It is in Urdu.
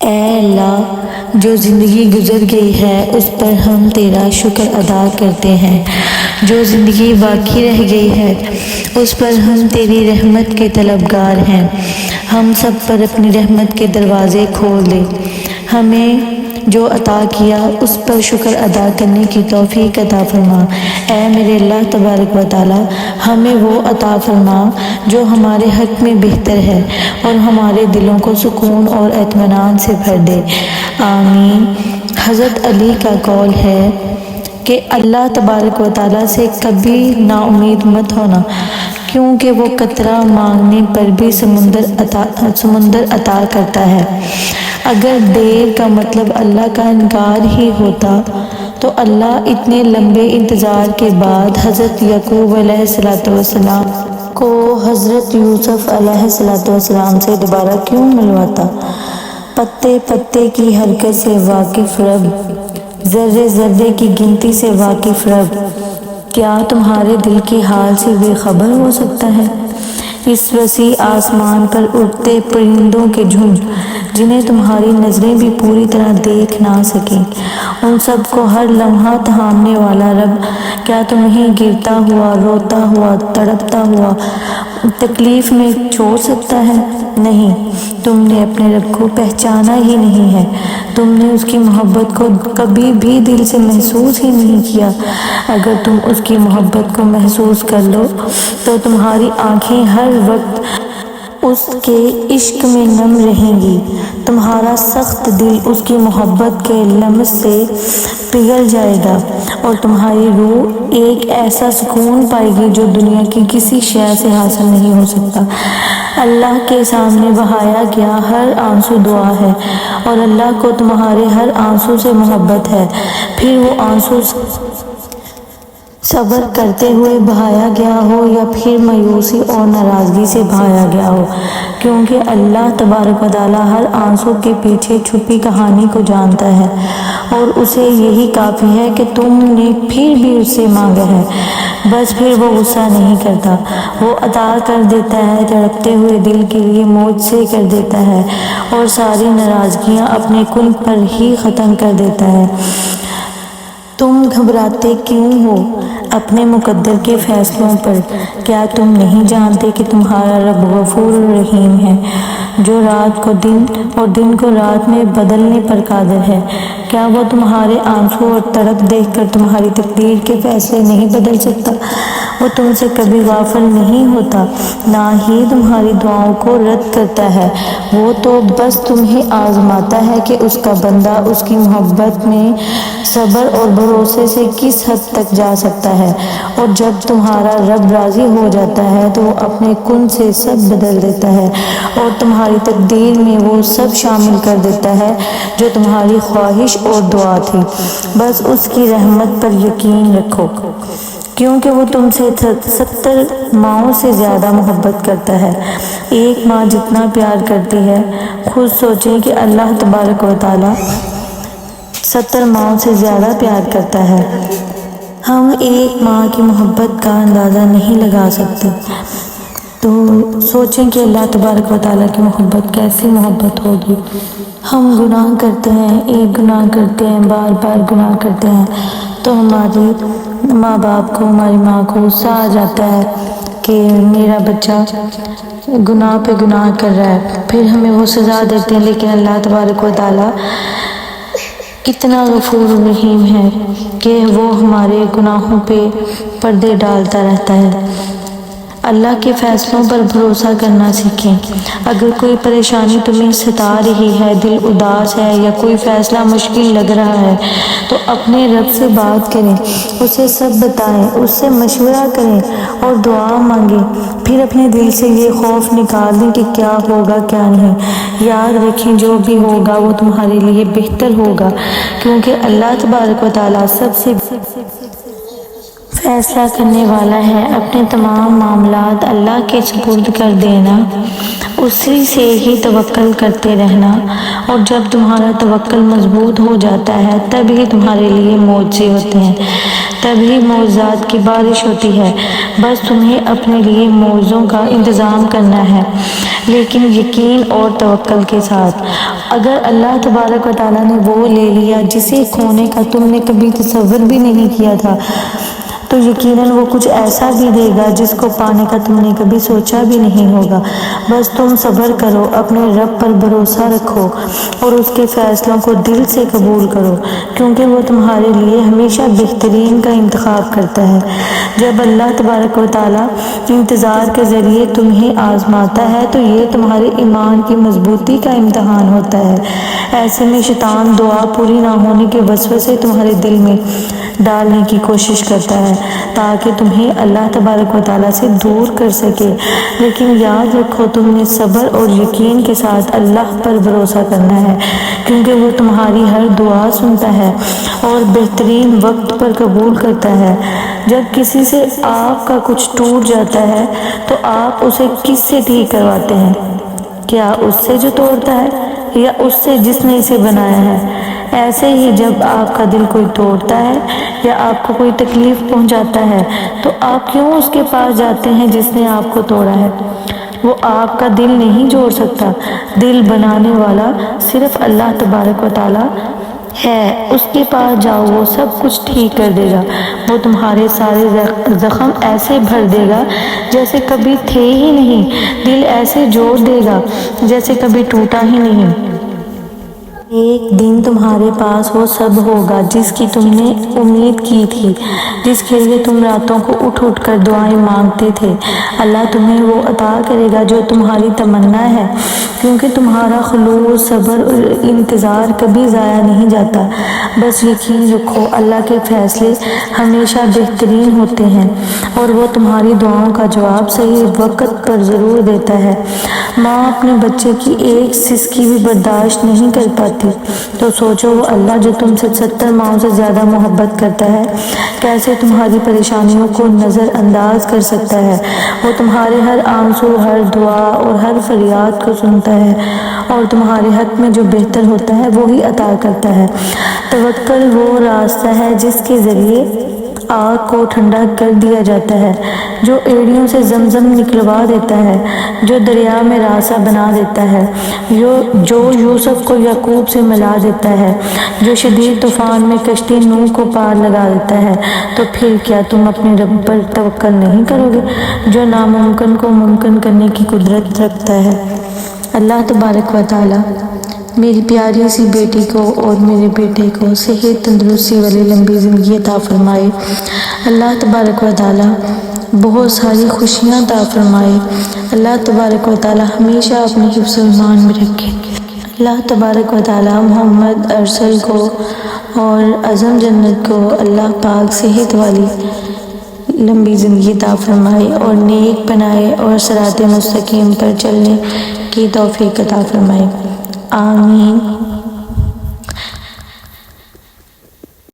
اے اللہ، جو زندگی گزر گئی ہے اس پر ہم تیرا شکر ادا کرتے ہیں، جو زندگی باقی رہ گئی ہے اس پر ہم تیری رحمت کے طلبگار ہیں۔ ہم سب پر اپنی رحمت کے دروازے کھول دے، ہمیں جو عطا کیا اس پر شکر ادا کرنے کی توفیق عطا فرما۔ اے میرے اللہ تبارک و تعالی، ہمیں وہ عطا فرما جو ہمارے حق میں بہتر ہے اور ہمارے دلوں کو سکون اور اطمینان سے بھر دے، آمین۔ حضرت علی کا قول ہے کہ اللہ تبارک و تعالی سے کبھی نا امید مت ہونا، کیونکہ وہ قطرہ مانگنے پر بھی سمندر عطا کرتا ہے۔ اگر دیر کا مطلب اللہ کا انکار ہی ہوتا تو اللہ اتنے لمبے انتظار کے بعد حضرت یعقوب علیہ السلام کو حضرت یوسف علیہ السلام سے دوبارہ کیوں ملواتا؟ پتے پتے کی حرکت سے واقف رب، ذرے ذرے کی گنتی سے واقف رب، کیا تمہارے دل کے حال سے بے خبر ہو سکتا ہے؟ اس وسیع آسمان پر اڑتے پرندوں کے جھنڈ، جنہیں تمہاری نظریں بھی پوری طرح دیکھ نہ سکیں، ان سب کو ہر لمحہ تھامنے والا رب، کیا تمہیں گرتا ہوا، روتا ہوا، تڑپتا ہوا تکلیف میں چھوڑ سکتا ہے؟ نہیں، تم نے اپنے رب کو پہچانا ہی نہیں ہے، تم نے اس کی محبت کو کبھی بھی دل سے محسوس ہی نہیں کیا۔ اگر تم اس کی محبت کو محسوس کر لو تو تمہاری آنکھیں ہر وقت اس کے عشق میں نم رہیں گی، تمہارا سخت دل اس کی محبت کے لمس سے پگھل جائے گا اور تمہاری روح ایک ایسا سکون پائے گی جو دنیا کی کسی شے سے حاصل نہیں ہو سکتا۔ اللہ کے سامنے بہایا گیا ہر آنسو دعا ہے اور اللہ کو تمہارے ہر آنسو سے محبت ہے، پھر وہ آنسو صبر کرتے ہوئے بہایا گیا ہو یا پھر مایوسی اور ناراضگی سے بہایا گیا ہو، کیونکہ اللہ تبارک و تعالی ہر آنسو کے پیچھے چھپی کہانی کو جانتا ہے اور اسے یہی کافی ہے کہ تم نے پھر بھی اس سے مانگا ہے، بس پھر وہ غصہ نہیں کرتا، وہ عطا کر دیتا ہے، تڑپتے ہوئے دل کے لیے معجزے کر دیتا ہے اور ساری ناراضگیاں اپنے کن پر ہی ختم کر دیتا ہے۔ تم گھبراتے کیوں ہو اپنے مقدر کے فیصلوں پر؟ کیا تم نہیں جانتے کہ تمہارا رب غفور الرحیم ہے، جو رات کو دن اور دن کو رات میں بدلنے پر قادر ہے؟ کیا وہ تمہارے آنسو اور تڑپ دیکھ کر تمہاری تقدیر کے فیصلے نہیں بدل سکتا؟ وہ تم سے کبھی غافل نہیں ہوتا، نہ ہی تمہاری دعاؤں کو رد کرتا ہے، وہ تو بس تمہیں آزماتا ہے کہ اس کا بندہ اس کی محبت میں صبر اور بھروسے سے کس حد تک جا سکتا ہے، اور جب تمہارا رب راضی ہو جاتا ہے تو وہ اپنے کن سے سب بدل دیتا ہے اور تمہاری تقدیر میں وہ سب شامل کر دیتا ہے جو تمہاری خواہش اور دعا تھی۔ بس اس کی رحمت پر یقین رکھو، کیونکہ وہ تم سے 70 ماؤں سے زیادہ محبت کرتا ہے۔ ایک ماں جتنا پیار کرتی ہے، خود سوچیں کہ اللہ تبارک و تعالی 70 ماؤں سے زیادہ پیار کرتا ہے۔ ہم ایک ماں کی محبت کا اندازہ نہیں لگا سکتے، تو سوچیں کہ اللہ تبارک و تعالیٰ کی محبت کیسی محبت ہوگی۔ ہم گناہ کرتے ہیں، ایک گناہ کرتے ہیں، بار بار گناہ کرتے ہیں، تو ہماری ماں باپ کو، ہماری ماں کو غصہ آ جاتا ہے کہ میرا بچہ گناہ پہ گناہ کر رہا ہے، پھر ہمیں وہ سزا دیتے ہیں۔ لیکن اللہ تبارک و تعالیٰ کتنا غفور رحیم ہے کہ وہ ہمارے گناہوں پہ پردے ڈالتا رہتا ہے۔ اللہ کے فیصلوں پر بھروسہ کرنا سیکھیں۔ اگر کوئی پریشانی تمہیں ستا رہی ہے، دل اداس ہے یا کوئی فیصلہ مشکل لگ رہا ہے تو اپنے رب سے بات کریں، اسے سب بتائیں، اس سے مشورہ کریں اور دعا مانگیں۔ پھر اپنے دل سے یہ خوف نکال دیں کہ کیا ہوگا کیا نہیں۔ یاد رکھیں جو بھی ہوگا وہ تمہارے لیے بہتر ہوگا، کیونکہ اللہ تبارک و تعالیٰ سب سے فیصلہ کرنے والا ہے۔ اپنے تمام معاملات اللہ کے سپرد کر دینا، اسی سے ہی توکل کرتے رہنا، اور جب تمہارا توکل مضبوط ہو جاتا ہے تبھی تمہارے لیے معجزے ہوتے ہیں، تبھی معجزات کی بارش ہوتی ہے۔ بس تمہیں اپنے لیے معجزوں کا انتظام کرنا ہے۔ لیکن یقین اور توکل کے ساتھ۔ اگر اللہ تبارک و تعالیٰ نے وہ لے لیا جسے کھونے کا تم نے کبھی تصور بھی نہیں کیا تھا، تو یقیناً وہ کچھ ایسا بھی دے گا جس کو پانے کا تم نے کبھی سوچا بھی نہیں ہوگا۔ بس تم صبر کرو، اپنے رب پر بھروسہ رکھو اور اس کے فیصلوں کو دل سے قبول کرو، کیونکہ وہ تمہارے لیے ہمیشہ بہترین کا انتخاب کرتا ہے۔ جب اللہ تبارک و تعالیٰ انتظار کے ذریعے تمہیں آزماتا ہے تو یہ تمہارے ایمان کی مضبوطی کا امتحان ہوتا ہے۔ ایسے میں شیطان دعا پوری نہ ہونے کے وسوسے تمہارے دل میں ڈالنے کی کوشش کرتا ہے تاکہ تمہیں اللہ تبارک و تعالیٰ سے دور کر سکے، لیکن یاد رکھو تم نے صبر اور یقین کے ساتھ اللہ پر بھروسہ کرنا ہے، کیونکہ وہ تمہاری ہر دعا سنتا ہے اور بہترین وقت پر قبول کرتا ہے۔ جب کسی سے آپ کا کچھ ٹوٹ جاتا ہے تو آپ اسے کس سے ٹھیک کرواتے ہیں؟ کیا اس سے جو توڑتا ہے یا اس سے جس نے اسے بنایا ہے؟ ایسے ہی جب آپ کا دل کوئی توڑتا ہے یا آپ کو کوئی تکلیف پہنچاتا ہے تو آپ کیوں اس کے پاس جاتے ہیں جس نے آپ کو توڑا ہے؟ وہ آپ کا دل نہیں جوڑ سکتا، دل بنانے والا صرف اللہ تبارک و تعالیٰ ہے۔ اس کے پاس جاؤ، وہ سب کچھ ٹھیک کر دے گا۔ وہ تمہارے سارے زخم ایسے بھر دے گا جیسے کبھی تھے ہی نہیں، دل ایسے جوڑ دے گا جیسے کبھی ٹوٹا ہی نہیں۔ ایک دن تمہارے پاس وہ سب ہوگا جس کی تم نے امید کی تھی، جس کے لیے تم راتوں کو اٹھ اٹھ کر دعائیں مانگتے تھے۔ اللہ تمہیں وہ عطا کرے گا جو تمہاری تمنا ہے، کیونکہ تمہارا خلوص، صبر اور انتظار کبھی ضائع نہیں جاتا۔ بس یقین رکھو اللہ کے فیصلے ہمیشہ بہترین ہوتے ہیں اور وہ تمہاری دعاؤں کا جواب صحیح وقت پر ضرور دیتا ہے۔ ماں اپنے بچے کی ایک سسکی بھی برداشت نہیں کر پاتی، تو سوچو وہ اللہ جو تم سے 70 ماؤں سے زیادہ محبت کرتا ہے کیسے تمہاری پریشانیوں کو نظر انداز کر سکتا ہے۔ وہ تمہارے ہر آنسو، ہر دعا اور ہر فریاد کو سنتا ہے اور تمہارے حق میں جو بہتر ہوتا ہے وہی عطا کرتا ہے۔ توکل وہ راستہ ہے جس کے ذریعے آگ کو ٹھنڈا کر دیا جاتا ہے، جو ایڑیوں سے زمزم نکلوا دیتا ہے، جو دریا میں راستہ بنا دیتا ہے، جو یوسف کو یعقوب سے ملا دیتا ہے، جو شدید طوفان میں کشتی نوح کو پار لگا دیتا ہے۔ تو پھر کیا تم اپنے رب پر توکل نہیں کرو گے جو ناممکن کو ممکن کرنے کی قدرت رکھتا ہے؟ اللہ تبارک و تعالیٰ میری پیاری سی بیٹی کو اور میرے بیٹے کو صحت، تندرستی والی لمبی زندگی عطا فرمائے۔ اللہ تبارک و تعالیٰ بہت ساری خوشیاں عطا فرمائے۔ اللہ تبارک و تعالیٰ ہمیشہ اپنے حفظ و ایمان میں رکھے۔ اللہ تبارک و تعالیٰ محمد ارسل کو اور اعظم جنت کو اللہ پاک صحت والی لمبی زندگی عطا فرمائے اور نیک بنائے اور صراط مستقیم پر چلنے کی توفیق عطا فرمائے۔ آمین۔